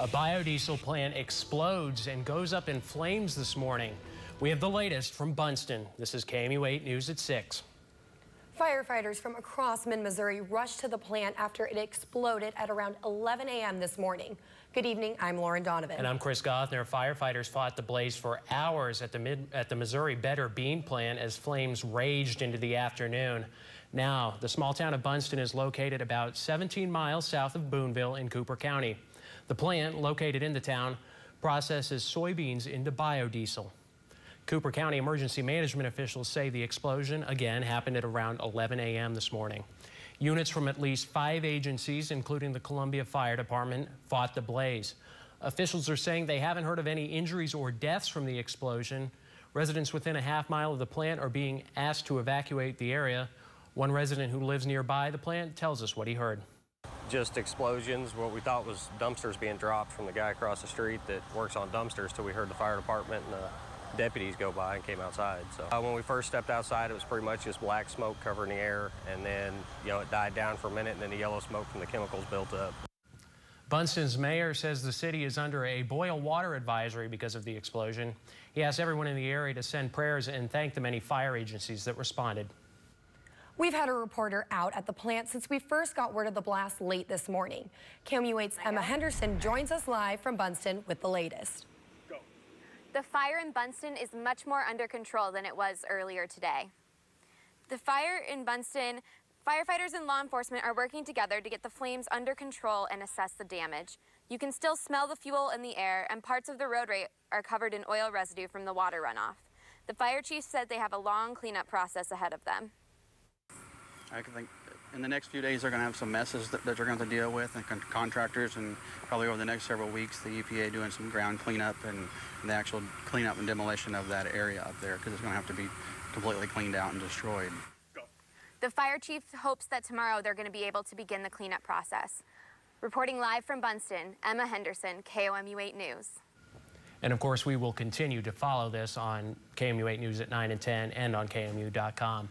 A biodiesel plant explodes and goes up in flames this morning. We have the latest from Bunceton. This is KOMU 8 News at 6. Firefighters from across mid-Missouri rushed to the plant after it exploded at around 11 a.m. this morning. Good evening, I'm Lauren Donovan. And I'm Chris Gothner. Firefighters fought the blaze for hours at the Missouri Better Bean plant as flames raged into the afternoon. Now, the small town of Bunceton is located about 17 miles south of Boonville in Cooper County. The plant, located in the town, processes soybeans into biodiesel. Cooper County emergency management officials say the explosion again happened at around 11 a.m. this morning. Units from at least 5 agencies, including the Columbia Fire Department, fought the blaze. Officials are saying they haven't heard of any injuries or deaths from the explosion. Residents within a half-mile of the plant are being asked to evacuate the area. One resident who lives nearby the plant tells us what he heard. Just explosions, what we thought was dumpsters being dropped from the guy across the street that works on dumpsters, till we heard the fire department and the deputies go by and came outside. So when we first stepped outside, it was pretty much just black smoke covering the air, and then it died down for a minute, and then the yellow smoke from the chemicals built up. Bunceton's mayor says the city is under a boil water advisory because of the explosion. He asked everyone in the area to send prayers and thank the many fire agencies that responded. We've had a reporter out at the plant since we first got word of the blast late this morning. KOMU 8's Emma Henderson joins us live from Bunceton with the latest. The fire in Bunceton is much more under control than it was earlier today. The fire in Bunceton, firefighters and law enforcement are working together to get the flames under control and assess the damage. You can still smell the fuel in the air, and parts of the roadway are covered in oil residue from the water runoff. The fire chief said they have a long cleanup process ahead of them. I think in the next few days they're going to have some messes that they're going to have to deal with, and contractors, and probably over the next several weeks the EPA doing some ground cleanup and the actual cleanup and demolition of that area up there, because it's going to have to be completely cleaned out and destroyed. The fire chief hopes that tomorrow they're going to be able to begin the cleanup process. Reporting live from Bunceton, Emma Henderson, KOMU 8 News. And of course, we will continue to follow this on KOMU 8 News at 9 and 10 and on KOMU.com.